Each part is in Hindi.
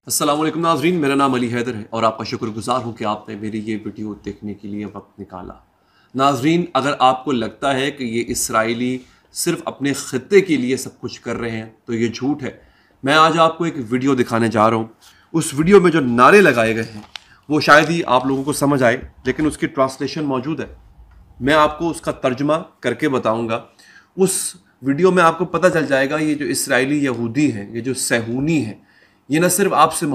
अस्सलाम वालेकुम नाज़रीन, मेरा नाम अली हैदर है और आपका शुक्रगुजार हूँ कि आपने मेरी ये वीडियो देखने के लिए वक्त निकाला। नाज़रीन, अगर आपको लगता है कि ये इसराइली सिर्फ अपने ख़ित्ते के लिए सब कुछ कर रहे हैं तो ये झूठ है। मैं आज आपको एक वीडियो दिखाने जा रहा हूँ। उस वीडियो में जो नारे लगाए गए हैं वो शायद ही आप लोगों को समझ आए, लेकिन उसकी ट्रांसलेशन मौजूद है। मैं आपको उसका तर्जमा करके बताऊँगा। उस वीडियो में आपको पता चल जाएगा ये जो इसराइली यहूदी हैं, ये जो सहूनी हैं, ये न सिर्फ आपसे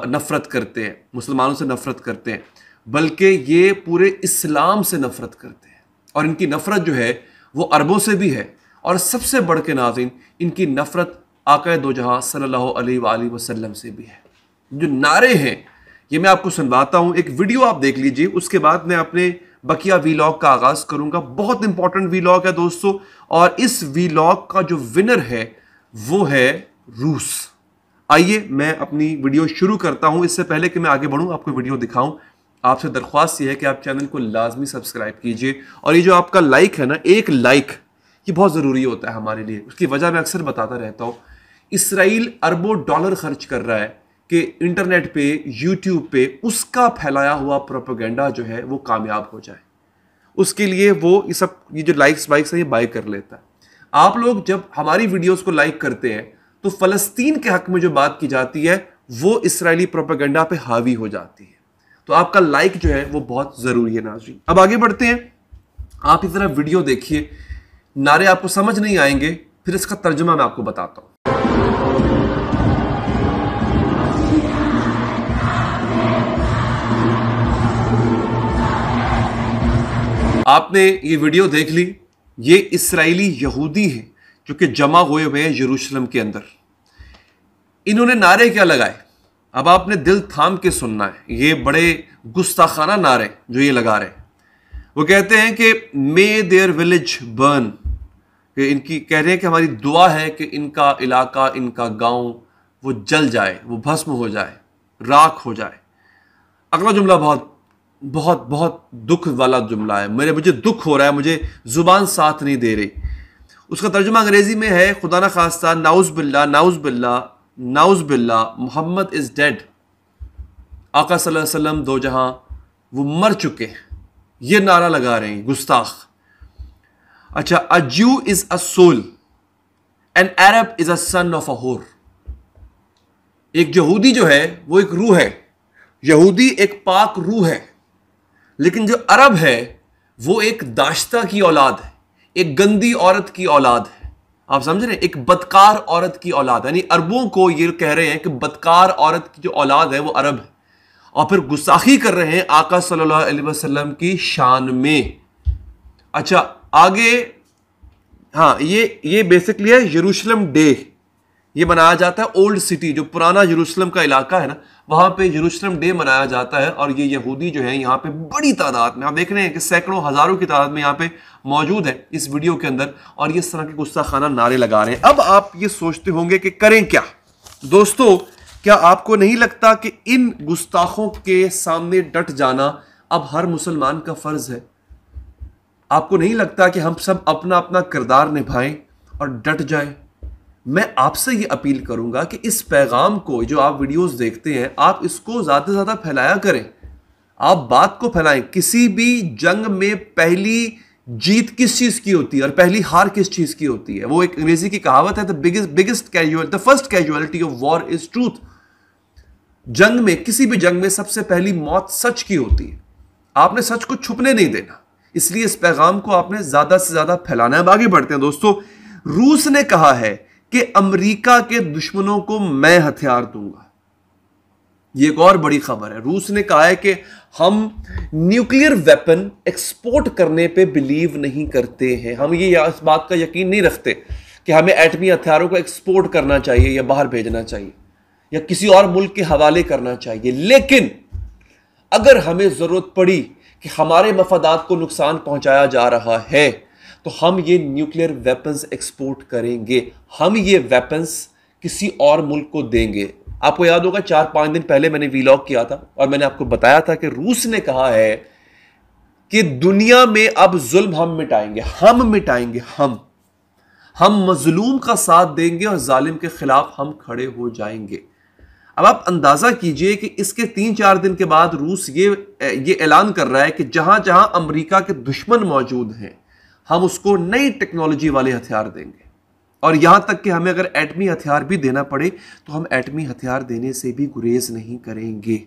नफ़रत करते हैं, मुसलमानों से नफ़रत करते हैं, बल्कि ये पूरे इस्लाम से नफ़रत करते हैं। और इनकी नफ़रत जो है वो अरबों से भी है, और सबसे बढ़ के नाज़रीन इनकी नफ़रत आक़ा दो जहां सल्लल्लाहु अलैहि वसल्लम से भी है। जो नारे हैं ये मैं आपको सुनवाता हूँ। एक वीडियो आप देख लीजिए, उसके बाद मैं अपने बकिया वीलॉग का आगाज़ करूँगा। बहुत इंपॉर्टेंट वीलॉग है दोस्तों, और इस वीलॉग का जो विनर है वो है रूस। आइए मैं अपनी वीडियो शुरू करता हूं। इससे पहले कि मैं आगे बढ़ूं, आपको वीडियो दिखाऊं, आपसे दरख्वास्त यह है कि आप चैनल को लाजमी सब्सक्राइब कीजिए। और ये जो आपका लाइक है ना, एक लाइक, ये बहुत ज़रूरी होता है हमारे लिए। उसकी वजह मैं अक्सर बताता रहता हूं। इसराइल अरबों डॉलर खर्च कर रहा है कि इंटरनेट पे, यूट्यूब पे उसका फैलाया हुआ प्रोपेगेंडा जो है वो कामयाब हो जाए। उसके लिए वो ये जो लाइक्स वाइक्स है ये बाय कर लेता है। आप लोग जब हमारी वीडियोस को लाइक करते हैं तो फ़लस्तीन के हक में जो बात की जाती है वो इसराइली प्रोपेगेंडा पे हावी हो जाती है। तो आपका लाइक जो है वो बहुत ज़रूरी है नाज़रीन। अब आगे बढ़ते हैं। आप इस तरह वीडियो देखिए, नारे आपको समझ नहीं आएंगे, फिर इसका तर्जुमा मैं आपको बताता हूं। आपने ये वीडियो देख ली। ये इसराइली यहूदी हैं जो कि जमा हुए हैं यरूशलेम के अंदर। इन्होंने नारे क्या लगाए, अब आपने दिल थाम के सुनना है। ये बड़े गुस्ताखाना नारे जो ये लगा रहे हैं। वो कहते हैं कि मे देयर विलेज बर्न, इनकी कह रहे हैं कि हमारी दुआ है कि इनका इलाका, इनका गांव वो जल जाए, वो भस्म हो जाए, राख हो जाए। अगला जुमला बहुत बहुत बहुत दुख वाला जुमला है। मुझे दुख हो रहा है, मुझे जुबान साथ नहीं दे रही। उसका तर्जुमा अंग्रेजी में है, खुदा ना खास्ता, नाउज़ बिल्ला, नाउज़ बिल्ला, नाउज़ बिल्ला, मोहम्मद इज़ डेड। आका सल्लल्लाहु अलैहि वसल्लम दो जहां वो मर चुके हैं। ये नारा लगा रहे हैं गुस्ताख। अच्छा, a Jew is a soul, an Arab is a son of a whore. एक यहूदी जो है वो एक रूह है, यहूदी एक पाक रूह है, लेकिन जो अरब है वो एक दाश्ता की औलाद है, एक गंदी औरत की औलाद है। आप समझ रहे हैं, एक बदकार औरत की औलाद। यानी अरबों को ये कह रहे हैं कि बदकार औरत की जो औलाद है वो अरब है, और फिर गुस्ताखी कर रहे हैं आका सल्लल्लाहु अलैहि वसल्लम की शान में। अच्छा आगे, हाँ, ये बेसिकली है यरूशलेम डे। ये मनाया जाता है ओल्ड सिटी, जो पुराना यरूशलेम का इलाका है ना, वहां पे यरूशलेम डे मनाया जाता है। और ये यहूदी जो है यहाँ पे बड़ी तादाद में, आप देख रहे हैं कि सैकड़ों हजारों की तादाद में यहाँ पे मौजूद है इस वीडियो के अंदर, और ये इस तरह के गुस्ताखाना नारे लगा रहे हैं। अब आप ये सोचते होंगे कि करें क्या। दोस्तों, क्या आपको नहीं लगता कि इन गुस्ताखों के सामने डट जाना अब हर मुसलमान का फर्ज है? आपको नहीं लगता कि हम सब अपना अपना किरदार निभाएं और डट जाएं? मैं आपसे ये अपील करूंगा कि इस पैगाम को, जो आप वीडियोस देखते हैं, आप इसको ज़्यादा से ज़्यादा फैलाया करें। आप बात को फैलाएं। किसी भी जंग में पहली जीत किस चीज़ की होती है और पहली हार किस चीज़ की होती है? वो एक अंग्रेजी की कहावत है, the first casualty of war is truth. जंग में, किसी भी जंग में सबसे पहली मौत सच की होती है। आपने सच को छुपने नहीं देना, इसलिए इस पैगाम को आपने ज़्यादा से ज़्यादा फैलाना है। अब आगे बढ़ते हैं दोस्तों। रूस ने कहा है कि अमेरिका के दुश्मनों को मैं हथियार दूंगा। ये एक और बड़ी खबर है। रूस ने कहा है कि हम न्यूक्लियर वेपन एक्सपोर्ट करने पे बिलीव नहीं करते हैं। हम ये इस बात का यकीन नहीं रखते कि हमें एटमी हथियारों को एक्सपोर्ट करना चाहिए या बाहर भेजना चाहिए या किसी और मुल्क के हवाले करना चाहिए। लेकिन अगर हमें जरूरत पड़ी कि हमारे मफादात को नुकसान पहुंचाया जा रहा है तो हम ये न्यूक्लियर वेपन्स एक्सपोर्ट करेंगे। हम ये वेपन्स किसी और मुल्क को देंगे। आपको याद होगा 4-5 दिन पहले मैंने वीलॉग किया था और मैंने आपको बताया था कि रूस ने कहा है कि दुनिया में अब जुल्म हम मिटाएंगे। हम मजलूम का साथ देंगे और जालिम के खिलाफ हम खड़े हो जाएंगे। अब आप अंदाजा कीजिए कि इसके 3-4 दिन के बाद रूस ये ऐलान कर रहा है कि जहां जहां अमेरिका के दुश्मन मौजूद हैं हम उसको नई टेक्नोलॉजी वाले हथियार देंगे, और यहां तक कि हमें अगर एटमी हथियार भी देना पड़े तो हम एटमी हथियार देने से भी गुरेज नहीं करेंगे।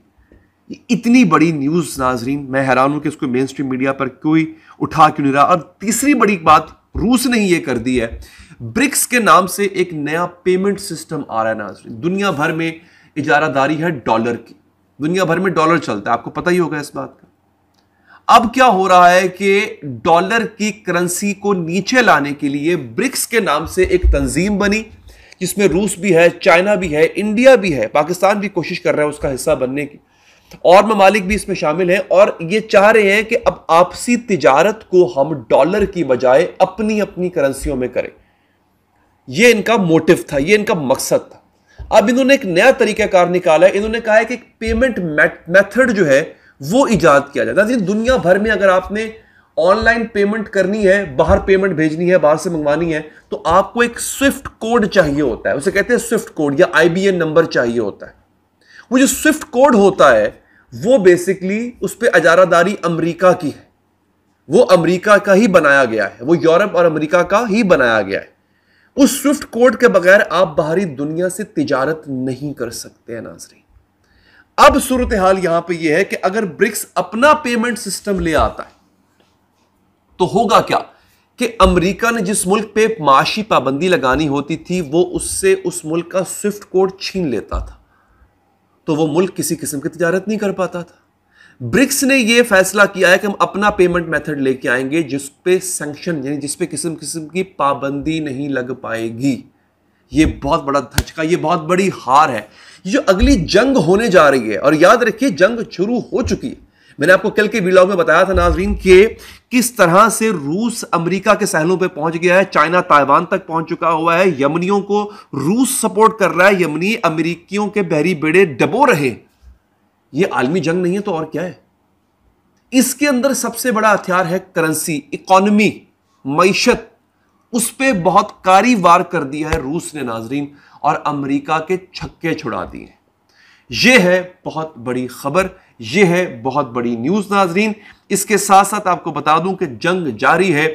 इतनी बड़ी न्यूज नाजरीन, मैं हैरान हूं कि इसको मेन स्ट्रीम मीडिया पर कोई उठा क्यों नहीं रहा। और तीसरी बड़ी बात रूस ने ही यह कर दी है, ब्रिक्स के नाम से एक नया पेमेंट सिस्टम आ रहा है नाजरीन। दुनिया भर में इजारादारी है डॉलर की, दुनिया भर में डॉलर चलता है, आपको पता ही होगा इस बात का। अब क्या हो रहा है कि डॉलर की करेंसी को नीचे लाने के लिए ब्रिक्स के नाम से एक तंजीम बनी, जिसमें रूस भी है, चाइना भी है, इंडिया भी है, पाकिस्तान भी कोशिश कर रहा है उसका हिस्सा बनने की, और ममालिक भी इसमें शामिल हैं। और ये चाह रहे हैं कि अब आपसी तिजारत को हम डॉलर की बजाय अपनी अपनी करेंसियों में करें। ये इनका मोटिव था, ये इनका मकसद था। अब इन्होंने एक नया तरीकाकार निकाला है, इन्होंने कहा है कि पेमेंट मेथड जो है वो इजाद किया जाता है। दुनिया भर में अगर आपने ऑनलाइन पेमेंट करनी है, बाहर पेमेंट भेजनी है, बाहर से मंगवानी है, तो आपको एक स्विफ्ट कोड चाहिए होता है, उसे कहते हैं स्विफ्ट कोड, या IBAN नंबर चाहिए होता है। वो जो स्विफ्ट कोड होता है वो बेसिकली उस पर इजारादारी अमेरिका की है, वो अमेरिका का ही बनाया गया है, वो यूरोप और अमेरिका का ही बनाया गया है। उस स्विफ्ट कोड के बगैर आप बाहरी दुनिया से तिजारत नहीं कर सकते हैं नाज़रीन। अब सूरत हाल यहां पे यह है कि अगर ब्रिक्स अपना पेमेंट सिस्टम ले आता है तो होगा क्या कि अमेरिका ने जिस मुल्क पे माशी पाबंदी लगानी होती थी वो उससे उस मुल्क का स्विफ्ट कोड छीन लेता था, तो वो मुल्क किसी किस्म की तिजारत नहीं कर पाता था। ब्रिक्स ने यह फैसला किया है कि हम अपना पेमेंट मेथड लेके आएंगे जिस पे सैंक्शन यानी जिस पे किस्म किस्म की पाबंदी नहीं लग पाएगी। ये बहुत बड़ा धचका, ये बहुत बड़ी हार है। ये जो अगली जंग होने जा रही है, और याद रखिए जंग शुरू हो चुकी है। मैंने आपको कल के व्लॉग में बताया था नाजरीन कि किस तरह से रूस अमेरिका के सहलों पे पहुंच गया है, चाइना ताइवान तक पहुंच चुका हुआ है, यमनियों को रूस सपोर्ट कर रहा है, यमनी अमेरिकियों के बहरी बेड़े डबो रहे। ये आलमी जंग नहीं है तो और क्या है। इसके अंदर सबसे बड़ा हथियार है करेंसी, इकोनॉमी, मईशत। उस पर बहुत कारी वार कर दिया है रूस ने नाजरीन, और अमेरिका के छक्के छुड़ा दिए। यह है बहुत बड़ी खबर, यह है बहुत बड़ी न्यूज नाजरीन। इसके साथ साथ आपको बता दूं कि जंग जारी है,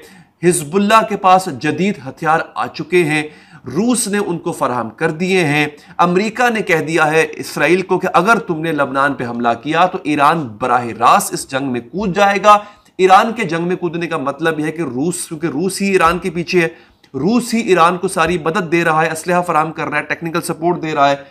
हिजबुल्लाह के पास जदीद हथियार आ चुके हैं, रूस ने उनको फराहम कर दिए हैं। अमेरिका ने कह दिया है इसराइल को कि अगर तुमने लबनान पे हमला किया तो ईरान बराह रास्त इस जंग में कूद जाएगा। ईरान के जंग में कूदने का मतलब यह है कि रूस, क्योंकि रूस ही ईरान के पीछे है, रूस ही ईरान को सारी मदद दे रहा है, असलहा फराहम कर रहा है, टेक्निकल सपोर्ट दे रहा है।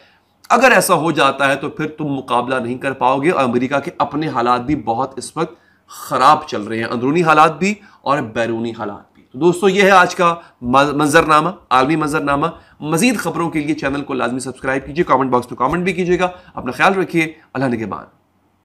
अगर ऐसा हो जाता है तो फिर तुम मुकाबला नहीं कर पाओगे। और अमेरिका के अपने हालात भी बहुत इस वक्त खराब चल रहे हैं, अंदरूनी हालात भी और बैरूनी हालात भी। तो दोस्तों यह है आज का मंजरनामा, आलमी मंजरनामा। मजीद खबरों के लिए चैनल को लाजमी सब्सक्राइब कीजिए, कमेंट बॉक्स में कमेंट भी कीजिएगा। अपना ख्याल रखिए, अल्लाह निगहबान।